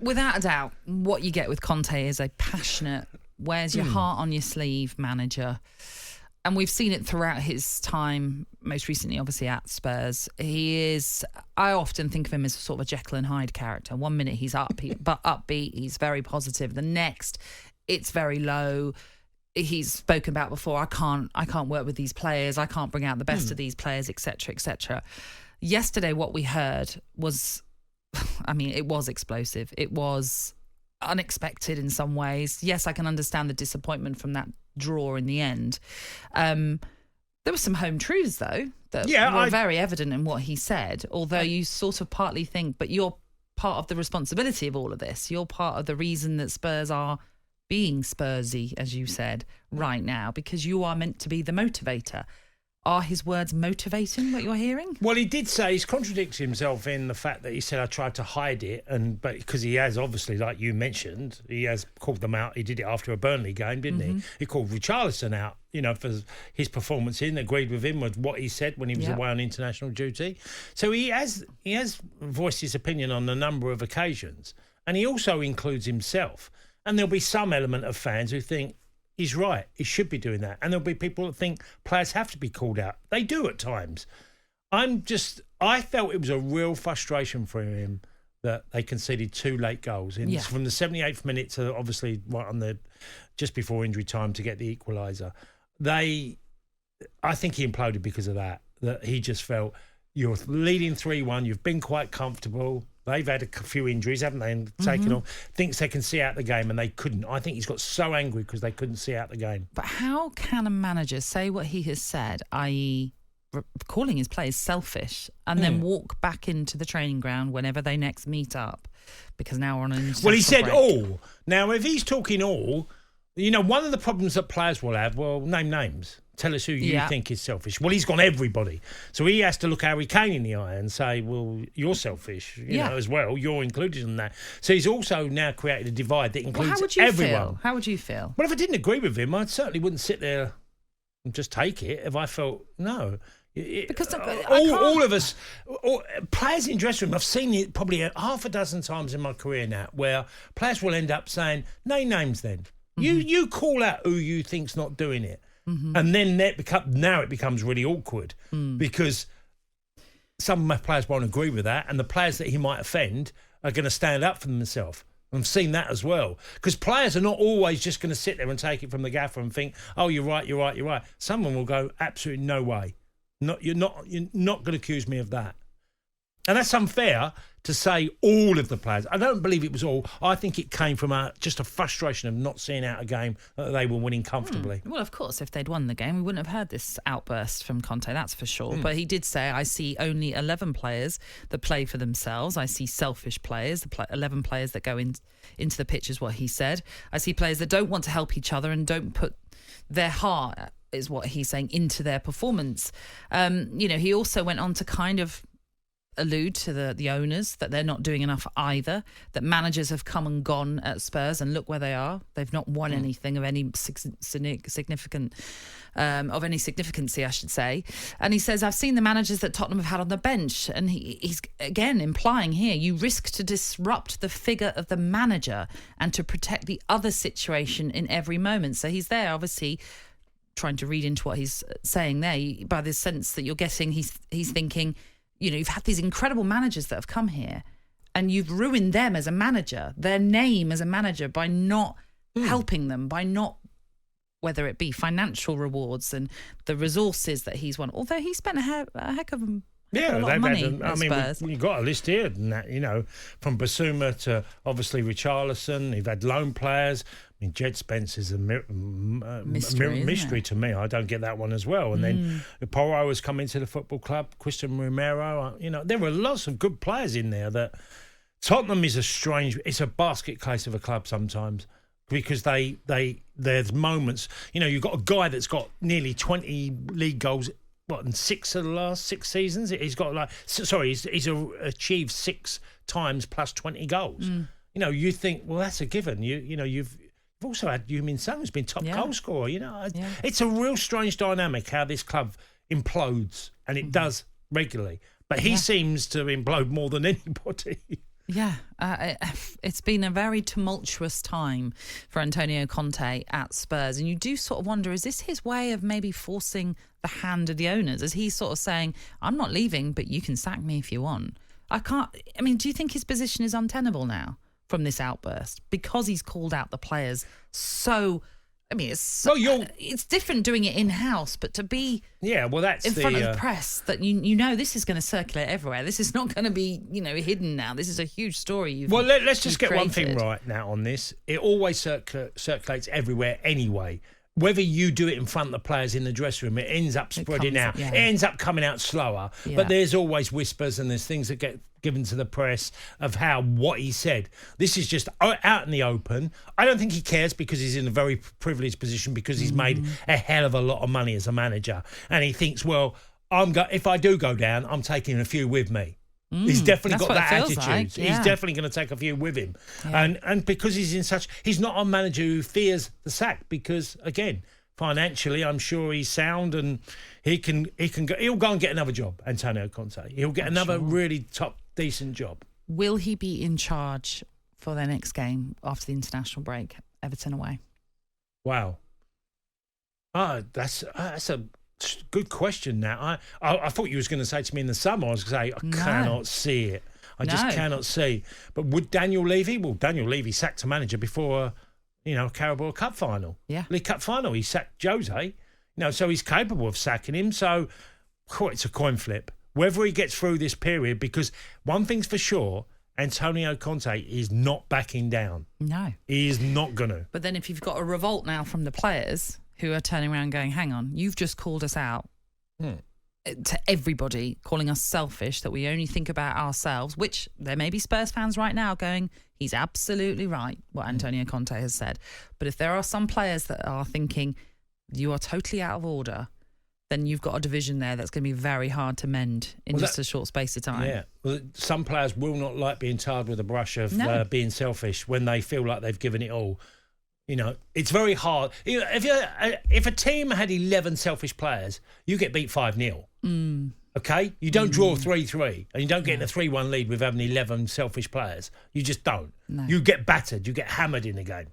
without a doubt, what you get with Conte is a passionate, wears your heart on your sleeve manager. And we've seen it throughout his time, most recently, obviously, at Spurs. I often think of him as sort of a Jekyll and Hyde character. 1 minute he's upbeat, he's very positive. The next, it's very low. He's spoken about before, I can't work with these players, I can't bring out the best of these players, etc., etc. Yesterday, what we heard was, it was explosive. It was unexpected in some ways. Yes, I can understand the disappointment from that draw in the end. There were some home truths, though, that were very evident in what he said, although you sort of partly think, but you're part of the responsibility of all of this. You're part of the reason that Spurs are being Spursy, as you said, right now, because you are meant to be the motivator. Are his words motivating what you're hearing? Well, he did say he's contradicted himself in the fact that he said, I tried to hide it, but because he has obviously, like you mentioned, he has called them out. He did it after a Burnley game, didn't he? He called Richarlison out, for his performance agreed with him with what he said when he was away on international duty. So he has voiced his opinion on a number of occasions, and he also includes himself. And there'll be some element of fans who think, he's right, he should be doing that. And there'll be people that think players have to be called out. They do at times. I felt it was a real frustration for him that they conceded 2 late goals. From the 78th minute to obviously right on just before injury time to get the equaliser. I think he imploded because of that he just felt, you're leading 3-1, you've been quite comfortable. They've had a few injuries, haven't they? And taken off. Thinks they can see out the game, and they couldn't. I think he's got so angry because they couldn't see out the game. But how can a manager say what he has said, i.e. calling his players selfish, and then walk back into the training ground whenever they next meet up? Because now we're on an international he said break. all. Now, if he's talking all, one of the problems that players will have, name names. Tell us who you think is selfish. Well, he's gone everybody. So he has to look Harry Kane in the eye and say, well, you're selfish, as well. You're included in that. So he's also now created a divide that includes everyone. How would you feel? Well, if I didn't agree with him, I certainly wouldn't sit there and just take it if I felt, no. Because all of us, players in dressing room, I've seen it probably half a dozen times in my career now, where players will end up saying, name names then. You call out who you think's not doing it. And then now it becomes really awkward because some of my players won't agree with that, and the players that he might offend are going to stand up for themselves. I've seen that as well, because players are not always just going to sit there and take it from the gaffer and think, oh, you're right. Someone will go, absolutely no way. You're not going to accuse me of that. And that's unfair to say all of the players. I don't believe it was all. I think it came from just a frustration of not seeing out a game that they were winning comfortably. Well, of course, if they'd won the game, we wouldn't have heard this outburst from Conte, that's for sure. But he did say, I see only 11 players that play for themselves. I see selfish players, 11 players that go into the pitch is what he said. I see players that don't want to help each other and don't put their heart, is what he's saying, into their performance. He also went on to kind of allude to the owners, that they're not doing enough either, that managers have come and gone at Spurs and look where they are. They've not won anything of any significance, I should say. And he says, I've seen the managers that Tottenham have had on the bench, and he's again implying here, you risk to disrupt the figure of the manager and to protect the other situation in every moment. So he's there obviously trying to read into what he's saying there by the sense that you're getting, he's thinking, you've had these incredible managers that have come here and you've ruined them as a manager, their name as a manager, by not helping them, by not, whether it be financial rewards and the resources that he's won, although he spent a heck of a lot of money at Spurs. You've got a list here, from Basuma to obviously Richarlison. You've had loan players. Jed Spence's a mystery to me. I don't get that one as well. And then Porro has come into the football club. Christian Romero. There were lots of good players in there. That Tottenham is it's a basket case of a club sometimes, because there's moments. You've got a guy that's got nearly 20 league goals. In 6 of the last 6 seasons, he's got he's achieved 6 times plus 20 goals. You think, well, that's a given. You've also had Heung-min Son, who's been top goal scorer. It's a real strange dynamic how this club implodes, and it does regularly. But he seems to implode more than anybody. Yeah, it's been a very tumultuous time for Antonio Conte at Spurs. And you do sort of wonder, is this his way of maybe forcing the hand of the owners? Is he sort of saying, I'm not leaving, but you can sack me if you want? Do you think his position is untenable now from this outburst? Because he's called out the players it's different doing it in-house, but to be that's in front of the press, that you know this is going to circulate everywhere. This is not going to be, hidden now. This is a huge story. Let's just get one thing right now on this. It always circulates everywhere anyway. Whether you do it in front of the players in the dressing room, it ends up spreading out. Yeah. It ends up coming out slower. Yeah. But there's always whispers and there's things that get given to the press of what he said. This is just out in the open. I don't think he cares because he's in a very privileged position because he's made a hell of a lot of money as a manager. And he thinks, well, if I do go down, I'm taking a few with me. He's definitely got that attitude. Like. Yeah. He's definitely going to take a few with him. Yeah. And because he's not a manager who fears the sack because, again, financially, I'm sure he's sound and he'll go and get another job, Antonio Conte. He'll get another really top, decent job. Will he be in charge for their next game after the international break, Everton away? Wow. That's a good question. Now, I thought you was going to say to me in the summer, I was going to say, cannot see it. I just cannot see. But would Daniel Levy? Well, Daniel Levy sacked a manager before, Carabao Cup final. Yeah. League Cup final. He sacked Jose. So he's capable of sacking him. So, it's a coin flip. Whether he gets through this period, because one thing's for sure, Antonio Conte is not backing down. No. He is not going to. But then if you've got a revolt now from the players who are turning around going, hang on, you've just called us out to everybody, calling us selfish, that we only think about ourselves, which there may be Spurs fans right now going, he's absolutely right, what Antonio Conte has said. But if there are some players that are thinking, you are totally out of order, then you've got a division there that's going to be very hard to mend in a short space of time. Yeah. Well, some players will not like being tarred with a brush of being selfish when they feel like they've given it all. It's very hard. If a team had 11 selfish players, you get beat 5-0. Okay? You don't draw 3-3 and you don't get in a 3-1 lead with having 11 selfish players. You just don't. No. You get battered. You get hammered in the game.